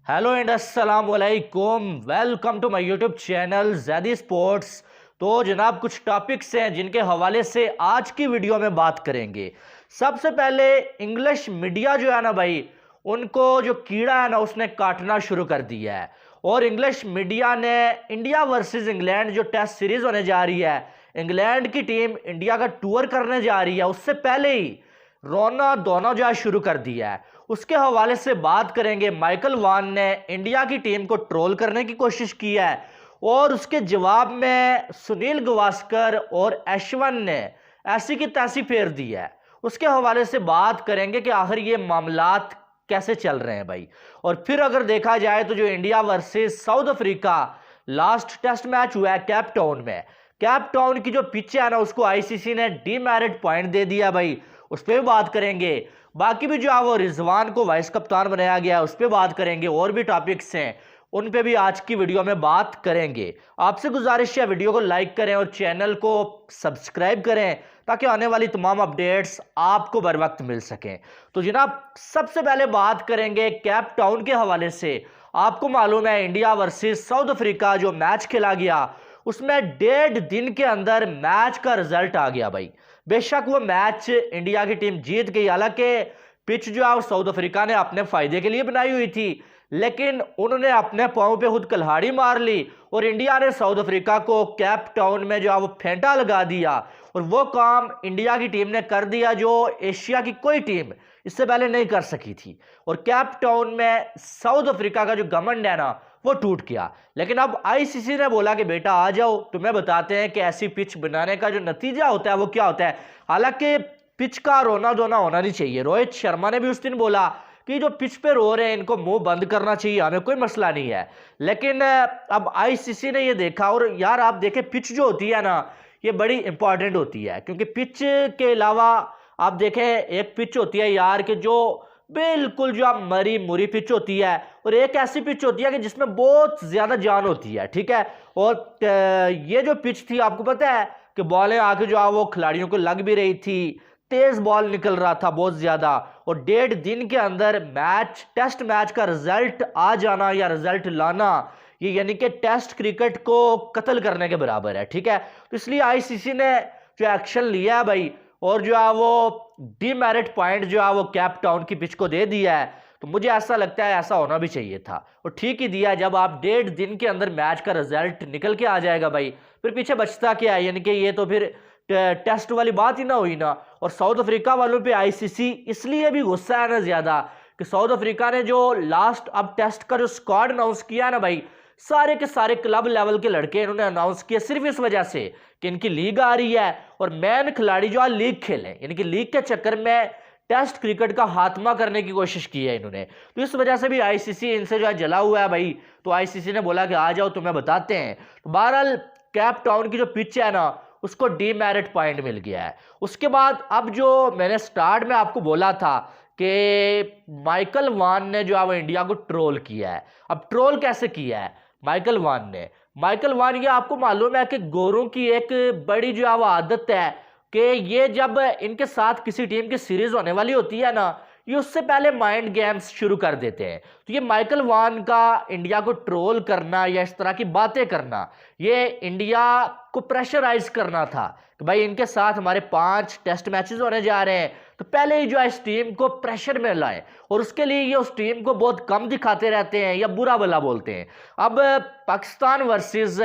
Hello and अस्सलाम वालेकुम। Welcome to my YouTube channel Zaidi sports. तो जनाब कुछ टॉपिक्स हैं जिनके हवाले से आज की वीडियो में बात करेंगे। सबसे पहले इंग्लिश मीडिया जो है ना भाई, उनको जो कीड़ा है ना उसने काटना शुरू कर दिया है। और इंग्लिश मीडिया ने इंडिया वर्सेस इंग्लैंड जो टेस्ट सीरीज होने जा रही है, इंग्लैंड की टीम इंडिया का टूर करने जा रही है, उससे पहले ही रोना धोना जो है शुरू कर दिया है। उसके हवाले से बात करेंगे। माइकल वॉन ने इंडिया की टीम को ट्रोल करने की कोशिश की है और उसके जवाब में सुनील गावस्कर और ऐशवन ने ऐसी की तैसी फेर दी है। उसके हवाले से बात करेंगे कि आखिर ये मामलात कैसे चल रहे हैं भाई। और फिर अगर देखा जाए तो जो India versus South Africa last test match हुआ है कैप टाउन में, कैप टाउन की जो पिच है ना उसको आईसीसी ने डीमेरिट पॉइंट दे दिया भाई, उस पर भी बात करेंगे। बाकी भी जो है वो रिजवान को वाइस कप्तान बनाया गया है, उस पर बात करेंगे। और भी टॉपिक्स हैं, उन पे भी आज की वीडियो में बात करेंगे। आपसे गुजारिश है वीडियो को लाइक करें और चैनल को सब्सक्राइब करें ताकि आने वाली तमाम अपडेट्स आपको बर वक्त मिल सकें। तो जनाब सबसे पहले बात करेंगे कैप टाउन के हवाले से। आपको मालूम है इंडिया वर्सेस साउथ अफ्रीका जो मैच खेला गया उसमें 1.5 दिन के अंदर मैच का रिजल्ट आ गया भाई। बेशक वो मैच इंडिया की टीम जीत गई, हालांकि पिच जो है वो साउथ अफ्रीका ने अपने फायदे के लिए बनाई हुई थी, लेकिन उन्होंने अपने पांव पे खुद कुल्हाड़ी मार ली और इंडिया ने साउथ अफ्रीका को कैप टाउन में जो है वो फेंटा लगा दिया। और वो काम इंडिया की टीम ने कर दिया जो एशिया की कोई टीम इससे पहले नहीं कर सकी थी। और कैप टाउन में साउथ अफ्रीका का जो घमंड है ना वो टूट गया। लेकिन अब आईसीसी ने बोला कि बेटा आ जाओ, तुम्हें बताते हैं कि ऐसी पिच बनाने का जो नतीजा होता है वो क्या होता है। हालांकि पिच का रोना धोना होना नहीं चाहिए। रोहित शर्मा ने भी उस दिन बोला कि जो पिच पे रो रहे हैं इनको मुंह बंद करना चाहिए, हमें कोई मसला नहीं है। लेकिन अब आईसीसी ने ये देखा, और यार आप देखें पिच जो होती है ना ये बड़ी इंपॉर्टेंट होती है, क्योंकि पिच के अलावा आप देखें एक पिच होती है यार कि जो बिल्कुल जो आप मरी मुरी पिच होती है, और एक ऐसी पिच होती है कि जिसमें बहुत ज्यादा जान होती है, ठीक है। और ये जो पिच थी आपको पता है कि बॉलें आके जो है वो खिलाड़ियों को लग भी रही थी, तेज बॉल निकल रहा था बहुत ज्यादा। और 1.5 दिन के अंदर मैच टेस्ट मैच का रिजल्ट आ जाना या रिजल्ट लाना, ये यानी कि टेस्ट क्रिकेट को कत्ल करने के बराबर है, ठीक है। तो इसलिए आईसीसी ने जो एक्शन लिया है भाई, और जो है वो डीमेरिट पॉइंट जो है वो कैप टाउन की पिच को दे दिया है। तो मुझे ऐसा लगता है ऐसा होना भी चाहिए था, और ठीक ही दिया। जब आप 1.5 दिन के अंदर मैच का रिजल्ट निकल के आ जाएगा भाई, फिर पीछे बचता क्या है, यानी कि ये तो फिर टेस्ट वाली बात ही ना हुई ना। और साउथ अफ्रीका वालों पे आईसीसी इसलिए भी गुस्सा है ना ज्यादा कि साउथ अफ्रीका ने जो लास्ट अब टेस्ट का जो स्क्वाड अनाउंस किया ना भाई, सारे के सारे क्लब लेवल के लड़के इन्होंने अनाउंस किया सिर्फ इस वजह से कि इनकी लीग आ रही है और मेन खिलाड़ी जो है लीग खेलें, यानी कि लीग के चक्कर में टेस्ट क्रिकेट का खात्मा करने की कोशिश की है इन्होंने। तो इस वजह से भी आईसीसी इनसे जो है जला हुआ है भाई। तो आईसीसी ने बोला कि आ जाओ तुम्हें बताते हैं। तो बहरहाल कैप टाउन की जो पिच है ना उसको डीमेरिट पॉइंट मिल गया है। उसके बाद अब जो मैंने स्टार्ट में आपको बोला था कि माइकल वॉन ने जो है वो इंडिया को ट्रोल किया है। अब ट्रोल कैसे किया है माइकल वॉन ने? माइकल वॉन, ये आपको मालूम है कि गोरों की एक बड़ी जो है वो आदत है कि ये जब इनके साथ किसी टीम की सीरीज होने वाली होती है ना, ये उससे पहले माइंड गेम्स शुरू कर देते हैं। तो ये माइकल वॉन का इंडिया को ट्रोल करना या इस तरह की बातें करना, ये इंडिया को प्रेशराइज करना था कि भाई इनके साथ हमारे 5 टेस्ट मैचेस होने जा रहे हैं, तो पहले ही जो है इस टीम को प्रेशर में लाए। और उसके लिए ये उस टीम को बहुत कम दिखाते रहते हैं या बुरा भला बोलते हैं। अब पाकिस्तान वर्सेस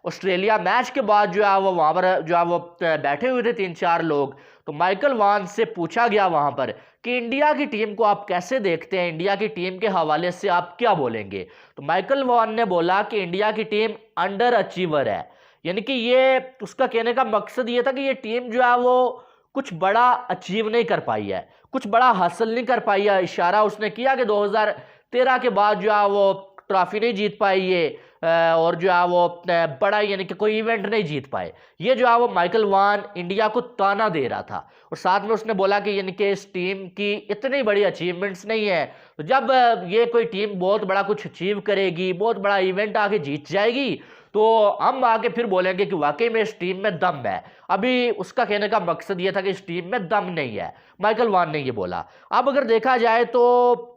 ऑस्ट्रेलिया मैच के बाद जो है वो वहां पर जो है वो बैठे हुए थे 3-4 लोग। तो माइकल वॉन से पूछा गया वहां पर कि इंडिया की टीम को आप कैसे देखते हैं, इंडिया की टीम के हवाले से आप क्या बोलेंगे? तो माइकल वॉन ने बोला कि इंडिया की टीम अंडर अचीवर है, यानी कि ये उसका कहने का मकसद ये था कि ये टीम जो है वो कुछ बड़ा अचीव नहीं कर पाई है, कुछ बड़ा हासिल नहीं कर पाई है। इशारा उसने किया कि 2013 के बाद जो है वो ट्रॉफी नहीं जीत पाई ये, और जो है वो बड़ा यानी कि कोई इवेंट नहीं जीत पाए। ये जो है वो माइकल वॉन इंडिया को ताना दे रहा था। और साथ में उसने बोला कि यानी कि इस टीम की इतनी बड़ी अचीवमेंट्स नहीं है, तो जब ये कोई टीम बहुत बड़ा कुछ अचीव करेगी, बहुत बड़ा इवेंट आके जीत जाएगी, तो हम आगे फिर बोलेंगे कि वाकई में इस टीम में दम है। अभी उसका कहने का मकसद ये था कि इस टीम में दम नहीं है, माइकल वॉन ने ये बोला। अब अगर देखा जाए तो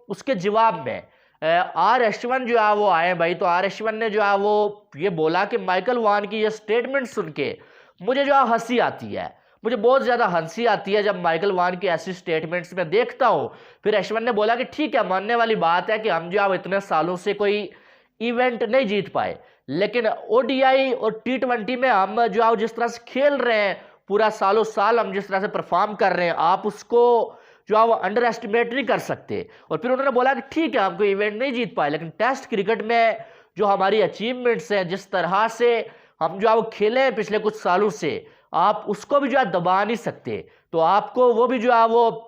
उसके जवाब में R Ashwin जो है वो आए भाई, तो R Ashwin ने जो है वो ये बोला कि माइकल वान की ये स्टेटमेंट सुन के मुझे जो है हंसी आती है, मुझे बहुत ज़्यादा हंसी आती है जब माइकल वान की ऐसी स्टेटमेंट्स में देखता हूँ। फिर अश्विन ने बोला कि ठीक है, मानने वाली बात है कि हम जो है इतने सालों से कोई इवेंट नहीं जीत पाए, लेकिन ODI और T20 में हम जो है जिस तरह से खेल रहे हैं, पूरा सालों साल हम जिस तरह से परफॉर्म कर रहे हैं, आप उसको जो है वो अंडर एस्टिमेट नहीं कर सकते। और फिर उन्होंने बोला कि ठीक है, हम कोई इवेंट नहीं जीत पाए, लेकिन टेस्ट क्रिकेट में जो हमारी अचीवमेंट्स हैं, जिस तरह से हम जो है वो खेले हैं पिछले कुछ सालों से, आप उसको भी जो है दबा नहीं सकते। तो आपको वो भी जो है वो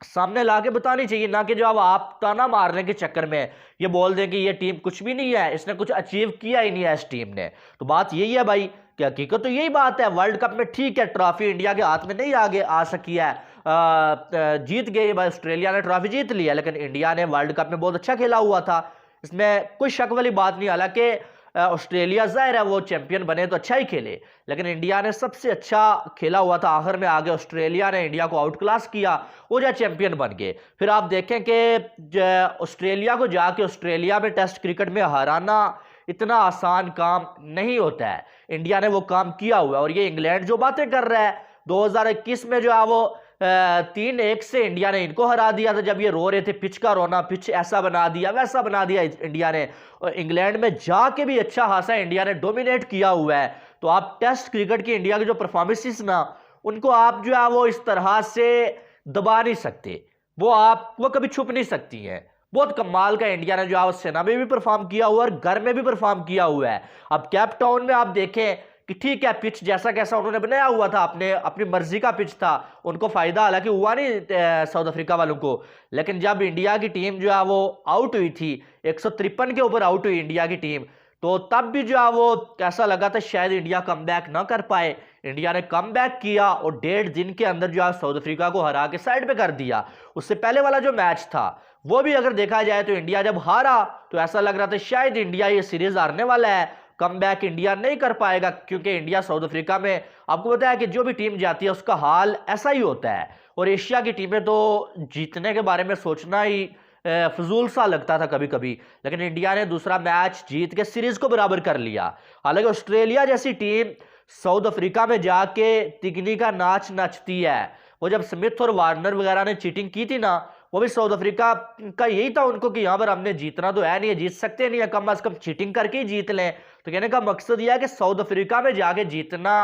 सामने ला के बतानी चाहिए, ना कि जो अब आप ताना मारने के चक्कर में ये बोल दें कि ये टीम कुछ भी नहीं है, इसने कुछ अचीव किया ही नहीं है इस टीम ने। तो बात यही है भाई कि हकीकत तो यही बात है, वर्ल्ड कप में ठीक है ट्रॉफी इंडिया के हाथ में नहीं आगे आ सकी है, जीत गई भाई, ऑस्ट्रेलिया ने ट्रॉफी जीत लिया, लेकिन इंडिया ने वर्ल्ड कप में बहुत अच्छा खेला हुआ था, इसमें कोई शक वाली बात नहीं। हालांकि ऑस्ट्रेलिया जाहिर है वो चैंपियन बने तो अच्छा ही खेले, लेकिन इंडिया ने सबसे अच्छा खेला हुआ था, आखिर में आगे ऑस्ट्रेलिया ने इंडिया को आउट क्लास किया, वो जो चैंपियन बन गए। फिर आप देखें कि ऑस्ट्रेलिया को जाके ऑस्ट्रेलिया में टेस्ट क्रिकेट में हराना इतना आसान काम नहीं होता है, इंडिया ने वो काम किया हुआ है। और ये इंग्लैंड जो बातें कर रहा है, 2021 में जो है वो 3-1 से इंडिया ने इनको हरा दिया था, जब ये रो रहे थे पिच का रोना, पिच ऐसा बना दिया वैसा बना दिया इंडिया ने, और इंग्लैंड में जाके भी अच्छा खासा इंडिया ने डोमिनेट किया हुआ है। तो आप टेस्ट क्रिकेट की इंडिया की जो परफॉर्मेंसेस ना, उनको आप जो है वो इस तरह से दबा नहीं सकते, वो कभी छुप नहीं सकती हैं। बहुत कमाल का इंडिया ने जो है सेना में भी परफॉर्म किया हुआ है और घर में भी परफॉर्म किया हुआ है। अब कैप टाउन में आप देखें कि ठीक है, पिच जैसा कैसा उन्होंने बनाया हुआ था, अपनी मर्जी का पिच था, उनको फायदा हालांकि हुआ नहीं साउथ अफ्रीका वालों को, लेकिन जब इंडिया की टीम जो है वो आउट हुई थी, 153 के ऊपर आउट हुई इंडिया की टीम, तो तब भी जो है वो ऐसा लगा था शायद इंडिया कमबैक ना कर पाए। इंडिया ने कमबैक किया और 1.5 दिन के अंदर जो है साउथ अफ्रीका को हरा के साइड पे कर दिया। उससे पहले वाला जो मैच था वो भी अगर देखा जाए तो इंडिया जब हारा तो ऐसा लग रहा था शायद इंडिया ये सीरीज हारने वाला है, कमबैक इंडिया नहीं कर पाएगा, क्योंकि इंडिया साउथ अफ्रीका में आपको पता है कि जो भी टीम जाती है उसका हाल ऐसा ही होता है। और एशिया की टीमें तो जीतने के बारे में सोचना ही फजूल सा लगता था कभी कभी, लेकिन इंडिया ने दूसरा मैच जीत के सीरीज को बराबर कर लिया। हालांकि ऑस्ट्रेलिया जैसी टीम साउथ अफ्रीका में जाके तिगनी का नाच नचती है। वो जब स्मिथ और वार्नर वगैरह ने चीटिंग की थी ना, वो भी साउथ अफ्रीका का यही था उनको कि यहाँ पर हमने जीतना तो है नहीं, जीत सकते नहीं है, कम अज कम चीटिंग करके ही जीत लें। तो कहने का मकसद यह है कि साउथ अफ्रीका में जाके जीतना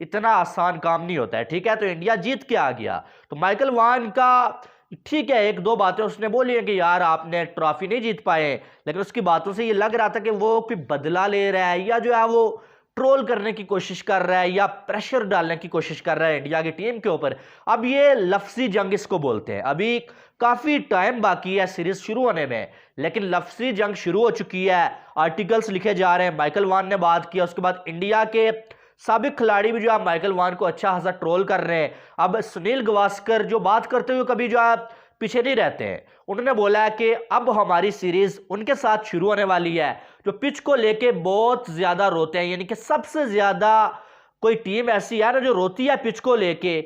इतना आसान काम नहीं होता है, ठीक है। तो इंडिया जीत के आ गया। तो माइकल वान का ठीक है, एक दो बातें उसने बोली है कि यार आपने ट्रॉफी नहीं जीत पाए, लेकिन उसकी बातों से ये लग रहा था कि वो कोई बदला ले रहा है या जो है वो ट्रोल करने की कोशिश कर रहा है या प्रेशर डालने की कोशिश कर रहा है इंडिया की टीम के ऊपर। अब ये लफ्जी जंग इसको बोलते हैं, अभी काफी टाइम बाकी है सीरीज शुरू होने में, लेकिन लफ्जी जंग शुरू हो चुकी है, आर्टिकल्स लिखे जा रहे हैं, माइकल वान ने बात किया, उसके बाद इंडिया के साबिक खिलाड़ी भी जो है माइकल वान को अच्छा खासा ट्रोल कर रहे हैं। अब सुनील गावस्कर जो बात करते हुए कभी जो है पीछे नहीं रहते हैं, उन्होंने बोला है कि अब हमारी सीरीज उनके साथ शुरू होने वाली है जो पिच को लेके बहुत ज्यादा रोते हैं, यानी कि सबसे ज्यादा कोई टीम ऐसी है ना जो रोती है पिच को लेके,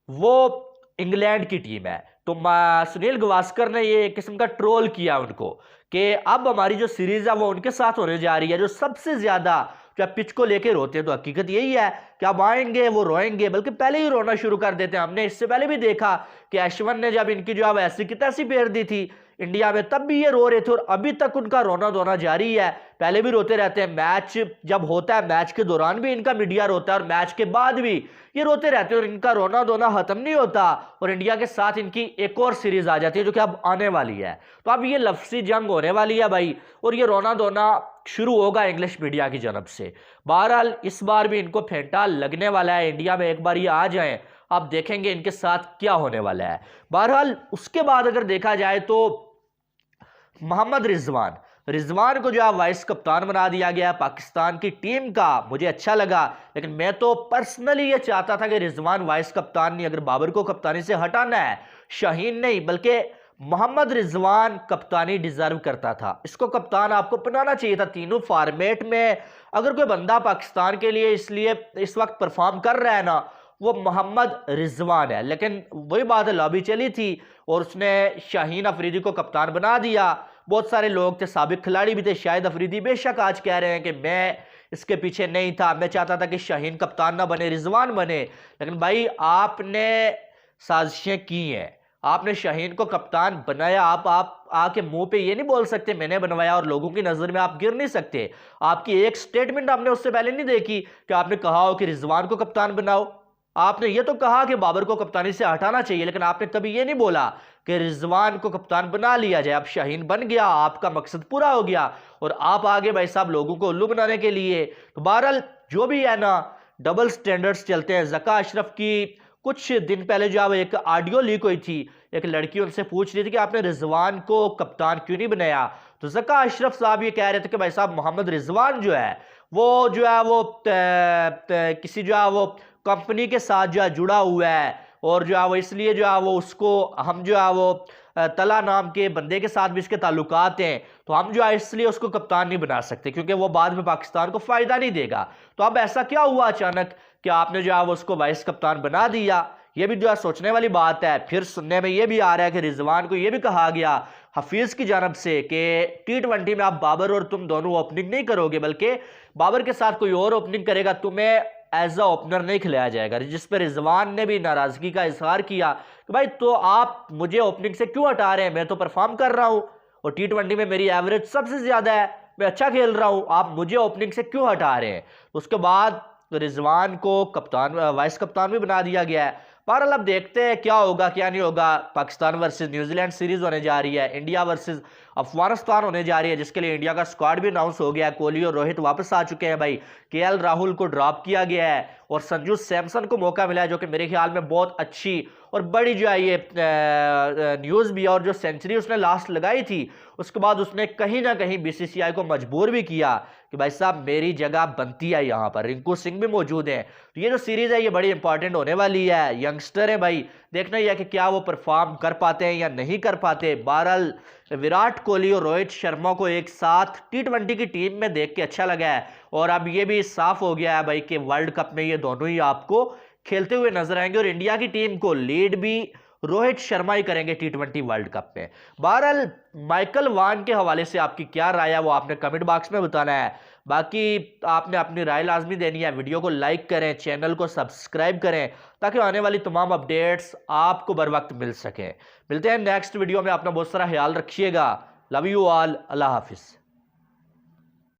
वो इंग्लैंड की टीम है। तो सुनील गावस्कर ने ये किस्म का ट्रोल किया उनको कि अब हमारी जो सीरीज है वो उनके साथ होने जा रही है जो सबसे ज्यादा जो पिच को लेके रोते हैं। तो हकीकत यही है कि अब आएंगे वो रोएंगे, बल्कि पहले ही रोना शुरू कर देते हैं। हमने इससे पहले भी देखा कि अश्विन ने जब इनकी जो है ऐसी की तैसी फेर दी थी इंडिया में, तब भी ये रो रहे थे और अभी तक उनका रोना धोना जारी है, पहले भी रोते रहते हैं। मैच जब होता है, मैच के दौरान भी इनका मीडिया रोता है और मैच के बाद भी ये रोते रहते हैं और इनका रोना धोना खत्म नहीं होता। और इंडिया के साथ इनकी एक और सीरीज आ जाती है जो कि अब आने वाली है। तो अब ये लफ्जी जंग होने वाली है भाई, और ये रोना धोना शुरू होगा इंग्लिश मीडिया की जानब से। बहरहाल इस बार भी इनको फेंटा लगने वाला है, इंडिया में एक बार ये आ जाएं, आप देखेंगे इनके साथ क्या होने वाला है। बहरहाल उसके बाद अगर देखा जाए तो मोहम्मद रिजवान को जो है वाइस कप्तान बना दिया गया पाकिस्तान की टीम का। मुझे अच्छा लगा, लेकिन मैं तो पर्सनली ये चाहता था कि रिजवान वाइस कप्तान नहीं, अगर बाबर को कप्तानी से हटाना है, शाहीन नहीं बल्कि मोहम्मद रिजवान कप्तानी डिजर्व करता था। इसको कप्तान आपको बनाना चाहिए था। तीनों फॉर्मेट में अगर कोई बंदा पाकिस्तान के लिए इसलिए इस वक्त परफॉर्म कर रहा है ना, वो मोहम्मद रिजवान है। लेकिन वही बात है, लॉबी चली थी और उसने शाहीन अफरीदी को कप्तान बना दिया। बहुत सारे लोग थे, साबिक खिलाड़ी भी थे, शाहिद अफरीदी बेशक आज कह रहे हैं कि मैं इसके पीछे नहीं था, मैं चाहता था कि शाहीन कप्तान ना बने, रिजवान बने। लेकिन भाई आपने साजिशें की हैं, आपने शाहीन को कप्तान बनाया। आप आके मुंह पे ये नहीं बोल सकते मैंने बनवाया, और लोगों की नजर में आप गिर नहीं सकते। आपकी एक स्टेटमेंट आपने उससे पहले नहीं देखी कि आपने कहा हो कि रिजवान को कप्तान बनाओ। आपने ये तो कहा कि बाबर को कप्तानी से हटाना चाहिए, लेकिन आपने कभी ये नहीं बोला कि रिजवान को कप्तान बना लिया जाए। अब शाहीन बन गया, आपका मकसद पूरा हो गया, और आप आगे भाई साहब लोगों को उल्लू बनाने के लिए। तो बहरहाल जो भी है ना, डबल स्टैंडर्ड्स चलते हैं। ज़का अशरफ की कुछ दिन पहले जो है एक ऑडियो लीक हुई थी, एक लड़की उनसे पूछ रही थी कि आपने रिजवान को कप्तान क्यों नहीं बनाया। तो ज़का अशरफ साहब ये कह रहे थे कि भाई साहब मोहम्मद रिजवान जो है वो किसी जो है वो कंपनी के साथ जो है जुड़ा हुआ है, और जो है वो इसलिए जो है वो उसको हम जो है वो तला नाम के बंदे के साथ भी इसके ताल्लुकात हैं, तो हम जो है इसलिए उसको कप्तान नहीं बना सकते, क्योंकि वो बाद में पाकिस्तान को फायदा नहीं देगा। तो अब ऐसा क्या हुआ अचानक कि आपने जो है वो उसको वाइस कप्तान बना दिया? ये भी जो है सोचने वाली बात है। फिर सुनने में ये भी आ रहा है कि रिजवान को ये भी कहा गया हफीज की जानब से कि T20 में आप बाबर और तुम दोनों ओपनिंग नहीं करोगे, बल्कि बाबर के साथ कोई और ओपनिंग करेगा, तुम्हें एज अ ओपनर नहीं खिलाया जाएगा। जिस पर रिजवान ने भी नाराजगी का इजहार किया कि भाई तो आप मुझे ओपनिंग से क्यों हटा रहे हैं, मैं तो परफॉर्म कर रहा हूं और T20 में मेरी एवरेज सबसे ज्यादा है, मैं अच्छा खेल रहा हूं, आप मुझे ओपनिंग से क्यों हटा रहे हैं। उसके बाद रिजवान को कप्तान वाइस कप्तान भी बना दिया गया है। बहरहाल अब देखते हैं क्या होगा क्या नहीं होगा। पाकिस्तान वर्सेस न्यूजीलैंड सीरीज होने जा रही है, इंडिया वर्सेस अफगानिस्तान होने जा रही है, जिसके लिए इंडिया का स्क्वाड भी अनाउंस हो गया है। कोहली और रोहित वापस आ चुके हैं भाई, KL राहुल को ड्रॉप किया गया है और संजू सैमसन को मौका मिला है, जो कि मेरे ख्याल में बहुत अच्छी और बड़ी जो है ये न्यूज़ भी है। और जो सेंचुरी उसने लास्ट लगाई थी, उसके बाद उसने कहीं ना कहीं BCCI को मजबूर भी किया कि भाई साहब मेरी जगह बनती है यहाँ पर। रिंकू सिंह भी मौजूद है, तो ये जो सीरीज़ है ये बड़ी इंपॉर्टेंट होने वाली है। यंगस्टर है भाई, देखना ही है कि क्या वो परफॉर्म कर पाते हैं या नहीं कर पाते। बहरहाल विराट कोहली और रोहित शर्मा को एक साथ T20 की टीम में देख के अच्छा लगा है, और अब ये भी साफ हो गया है भाई कि वर्ल्ड कप में ये दोनों ही आपको खेलते हुए नजर आएंगे, और इंडिया की टीम को लीड भी रोहित शर्मा ही करेंगे T20 वर्ल्ड कप में। बहरहाल माइकल वान के हवाले से आपकी क्या राय है वो आपने कमेंट बॉक्स में बताना है। बाकी आपने अपनी राय लाजमी देनी है। वीडियो को लाइक करें, चैनल को सब्सक्राइब करें, ताकि आने वाली तमाम अपडेट्स आपको बर वक्त मिल सकें। मिलते हैं नेक्स्ट वीडियो में, अपना बहुत सारा ख्याल रखिएगा। लव यू ऑल, अल्लाह हाफिज़।